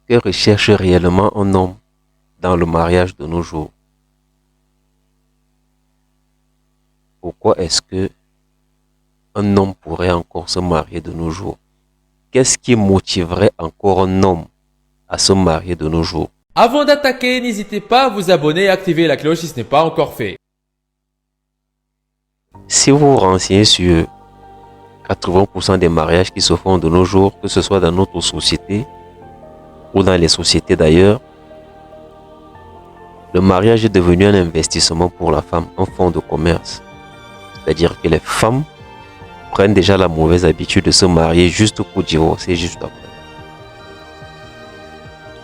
Que recherche réellement un homme dans le mariage de nos jours? Pourquoi est-ce que un homme pourrait encore se marier de nos jours? Qu'est-ce qui motiverait encore un homme à se marier de nos jours? Avant d'attaquer, n'hésitez pas à vous abonner et activer la cloche si ce n'est pas encore fait. Si vous vous renseignez sur 80% des mariages qui se font de nos jours, que ce soit dans notre société ou dans les sociétés d'ailleurs, le mariage est devenu un investissement pour la femme, un fonds de commerce. C'est-à-dire que les femmes prennent déjà la mauvaise habitude de se marier juste pour divorcer juste après.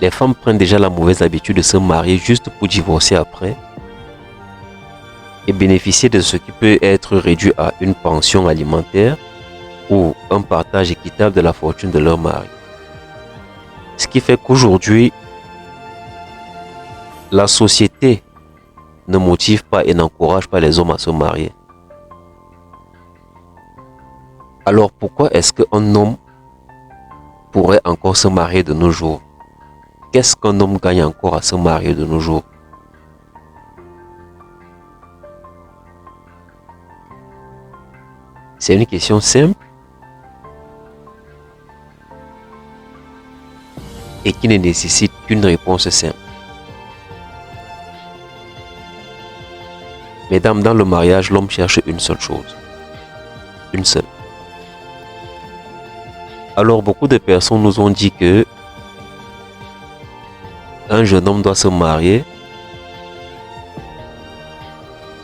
Les femmes prennent déjà la mauvaise habitude de se marier juste pour divorcer après et bénéficier de ce qui peut être réduit à une pension alimentaire ou un partage équitable de la fortune de leur mari. Ce qui fait qu'aujourd'hui, la société ne motive pas et n'encourage pas les hommes à se marier. Alors pourquoi est-ce qu'un homme pourrait encore se marier de nos jours? Qu'est-ce qu'un homme gagne encore à se marier de nos jours? C'est une question simple et qui ne nécessite qu'une réponse simple. Mesdames, dans le mariage, l'homme cherche une seule chose. Une seule. Alors beaucoup de personnes nous ont dit que un jeune homme doit se marier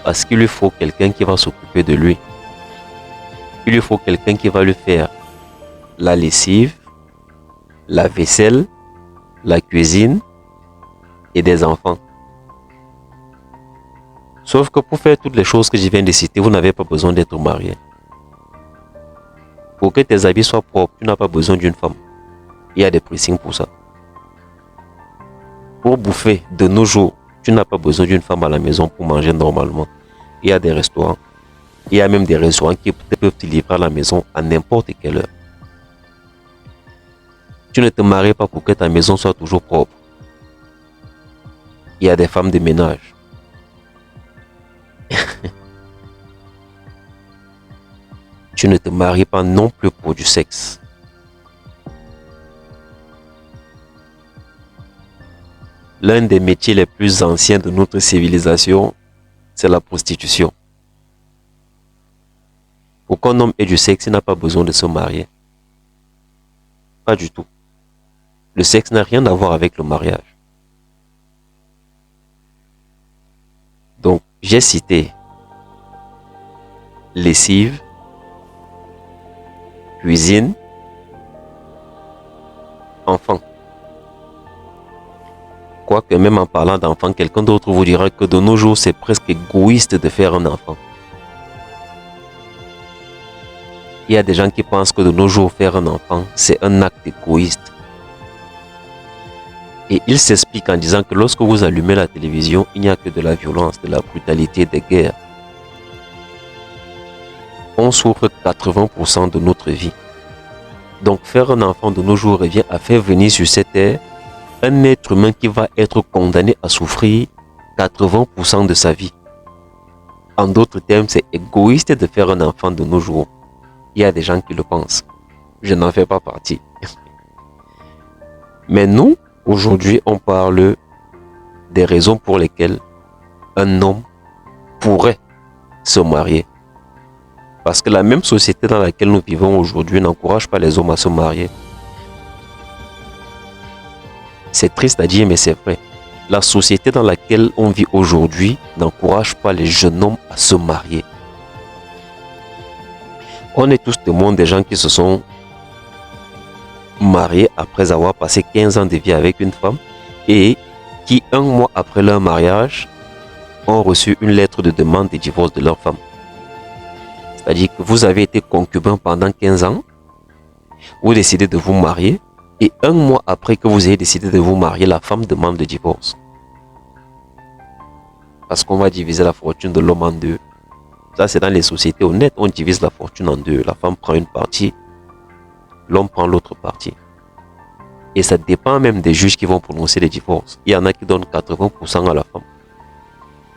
parce qu'il lui faut quelqu'un qui va s'occuper de lui. Il lui faut quelqu'un qui va lui faire la lessive, la vaisselle, la cuisine et des enfants. Sauf que pour faire toutes les choses que je viens de citer, vous n'avez pas besoin d'être marié. Pour que tes habits soient propres, tu n'as pas besoin d'une femme. Il y a des pressings pour ça. Pour bouffer de nos jours, tu n'as pas besoin d'une femme à la maison pour manger normalement. Il y a des restaurants. Il y a même des restaurants qui peuvent te livrer à la maison à n'importe quelle heure. Tu ne te maries pas pour que ta maison soit toujours propre. Il y a des femmes de ménage. Tu ne te maries pas non plus pour du sexe. L'un des métiers les plus anciens de notre civilisation, c'est la prostitution. Pour qu'un homme ait du sexe, il n'a pas besoin de se marier. Pas du tout. Le sexe n'a rien à voir avec le mariage. Donc, j'ai cité lessive, cuisine, enfant. Quoique même en parlant d'enfant, quelqu'un d'autre vous dira que de nos jours, c'est presque égoïste de faire un enfant. Il y a des gens qui pensent que de nos jours, faire un enfant, c'est un acte égoïste. Et il s'explique en disant que lorsque vous allumez la télévision, il n'y a que de la violence, de la brutalité, des guerres. On souffre 80% de notre vie. Donc faire un enfant de nos jours revient à faire venir sur cette terre un être humain qui va être condamné à souffrir 80% de sa vie. En d'autres termes, c'est égoïste de faire un enfant de nos jours. Il y a des gens qui le pensent. Je n'en fais pas partie. Mais nous, aujourd'hui, on parle des raisons pour lesquelles un homme pourrait se marier. Parce que la même société dans laquelle nous vivons aujourd'hui n'encourage pas les hommes à se marier. C'est triste à dire, mais c'est vrai. La société dans laquelle on vit aujourd'hui n'encourage pas les jeunes hommes à se marier. On est tous témoins des gens qui se sont mariés après avoir passé 15 ans de vie avec une femme et qui, un mois après leur mariage, ont reçu une lettre de demande de divorce de leur femme. C'est-à-dire que vous avez été concubin pendant 15 ans, vous décidez de vous marier, et un mois après que vous ayez décidé de vous marier, la femme demande le divorce. Parce qu'on va diviser la fortune de l'homme en deux. Ça, c'est dans les sociétés honnêtes, on divise la fortune en deux. La femme prend une partie, l'homme prend l'autre partie. Et ça dépend même des juges qui vont prononcer les divorces. Il y en a qui donnent 80% à la femme.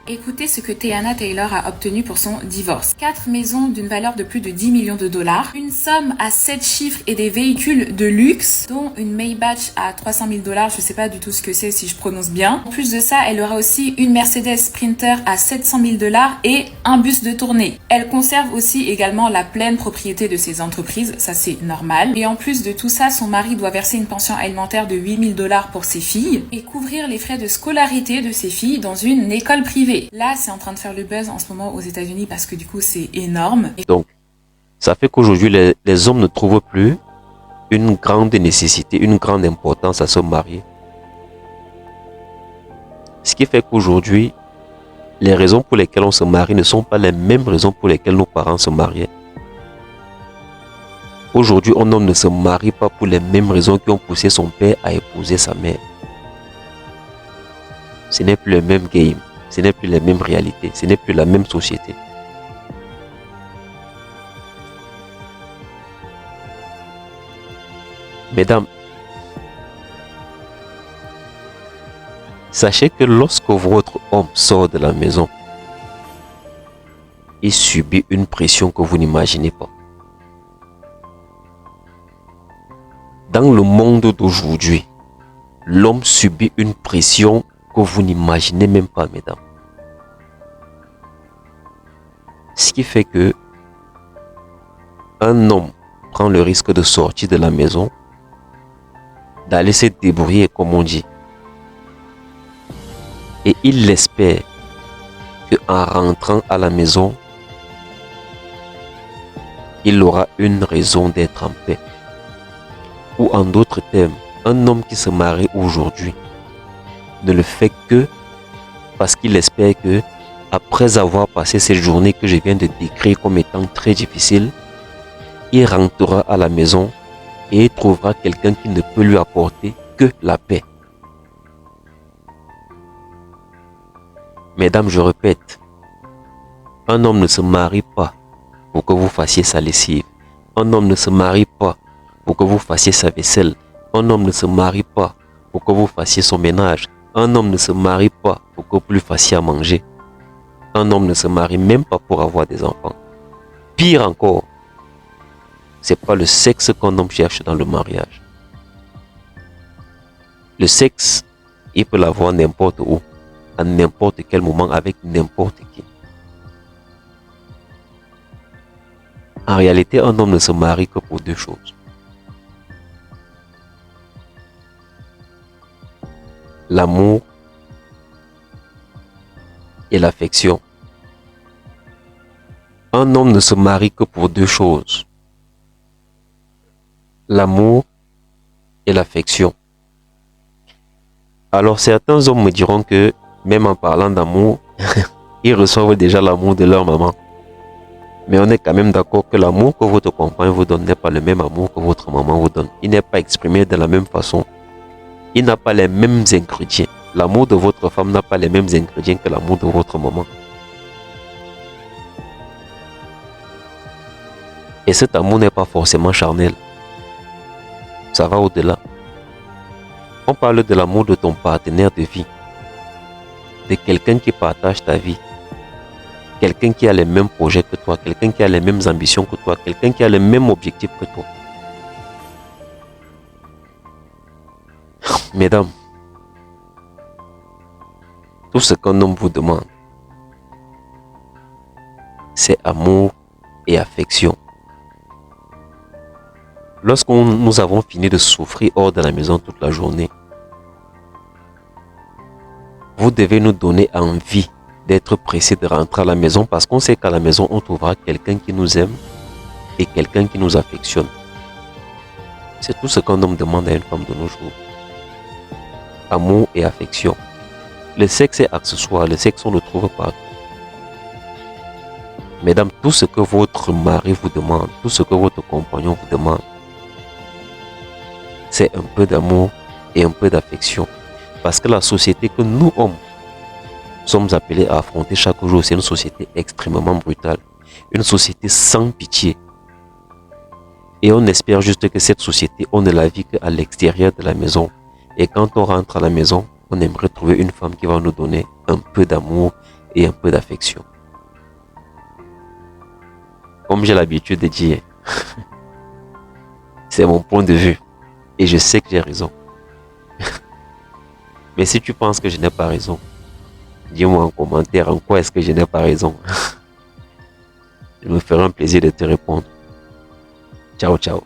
Écoutez ce que Teyana Taylor a obtenu pour son divorce. 4 maisons d'une valeur de plus de 10 millions de dollars, une somme à 7 chiffres et des véhicules de luxe, dont une Maybach à 300 000 dollars, je sais pas du tout ce que c'est si je prononce bien. En plus de ça, elle aura aussi une Mercedes Sprinter à 700 000 dollars et un bus de tournée. Elle conserve aussi également la pleine propriété de ses entreprises, ça c'est normal. Et en plus de tout ça, son mari doit verser une pension alimentaire de 8 000 dollars pour ses filles et couvrir les frais de scolarité de ses filles dans une école privée. Là, c'est en train de faire le buzz en ce moment aux États-Unis parce que du coup, c'est énorme. Donc, ça fait qu'aujourd'hui, les hommes ne trouvent plus une grande nécessité, une grande importance à se marier. Ce qui fait qu'aujourd'hui, les raisons pour lesquelles on se marie ne sont pas les mêmes raisons pour lesquelles nos parents se mariaient. Aujourd'hui, un homme ne se marie pas pour les mêmes raisons qui ont poussé son père à épouser sa mère. Ce n'est plus le même game. Ce n'est plus les mêmes réalités, ce n'est plus la même société. Mesdames, sachez que lorsque votre homme sort de la maison, il subit une pression que vous n'imaginez pas. Dans le monde d'aujourd'hui, l'homme subit une pression que vous n'imaginez même pas, mesdames. Ce qui fait que un homme prend le risque de sortir de la maison, d'aller se débrouiller comme on dit. Et il espère qu'en rentrant à la maison, il aura une raison d'être en paix. Ou en d'autres termes, un homme qui se marie aujourd'hui ne le fait que parce qu'il espère que après avoir passé cette journée que je viens de décrire comme étant très difficile, il rentrera à la maison et il trouvera quelqu'un qui ne peut lui apporter que la paix. Mesdames, je répète, un homme ne se marie pas pour que vous fassiez sa lessive. Un homme ne se marie pas pour que vous fassiez sa vaisselle. Un homme ne se marie pas pour que vous fassiez son ménage. Un homme ne se marie pas pour que vous lui fassiez à manger. Un homme ne se marie même pas pour avoir des enfants. Pire encore, c'est pas le sexe qu'un homme cherche dans le mariage. Le sexe, il peut l'avoir n'importe où, à n'importe quel moment, avec n'importe qui. En réalité, un homme ne se marie que pour deux choses. L'amour et l'affection. Un homme ne se marie que pour deux choses. L'amour et l'affection. Alors certains hommes me diront que même en parlant d'amour, ils reçoivent déjà l'amour de leur maman. Mais on est quand même d'accord que l'amour que votre compagne vous donne n'est pas le même amour que votre maman vous donne. Il n'est pas exprimé de la même façon. Il n'a pas les mêmes ingrédients. L'amour de votre femme n'a pas les mêmes ingrédients que l'amour de votre maman. Et cet amour n'est pas forcément charnel. Ça va au-delà. On parle de l'amour de ton partenaire de vie. De quelqu'un qui partage ta vie. Quelqu'un qui a les mêmes projets que toi. Quelqu'un qui a les mêmes ambitions que toi. Quelqu'un qui a les mêmes objectifs que toi. Mesdames, tout ce qu'un homme vous demande, c'est amour et affection. Lorsque nous avons fini de souffrir hors de la maison toute la journée, vous devez nous donner envie d'être pressés de rentrer à la maison parce qu'on sait qu'à la maison, on trouvera quelqu'un qui nous aime et quelqu'un qui nous affectionne. C'est tout ce qu'un homme demande à une femme de nos jours. Amour et affection. Le sexe est accessoire, le sexe on le trouve partout. Mesdames, tout ce que votre mari vous demande, tout ce que votre compagnon vous demande, c'est un peu d'amour et un peu d'affection. Parce que la société que nous, hommes, sommes appelés à affronter chaque jour, c'est une société extrêmement brutale. Une société sans pitié. Et on espère juste que cette société, on ne la vit qu'à l'extérieur de la maison. Et quand on rentre à la maison, on aimerait trouver une femme qui va nous donner un peu d'amour et un peu d'affection. Comme j'ai l'habitude de dire, c'est mon point de vue. Et je sais que j'ai raison. Mais si tu penses que je n'ai pas raison, dis-moi en commentaire en quoi est-ce que je n'ai pas raison. Je me ferai un plaisir de te répondre. Ciao, ciao.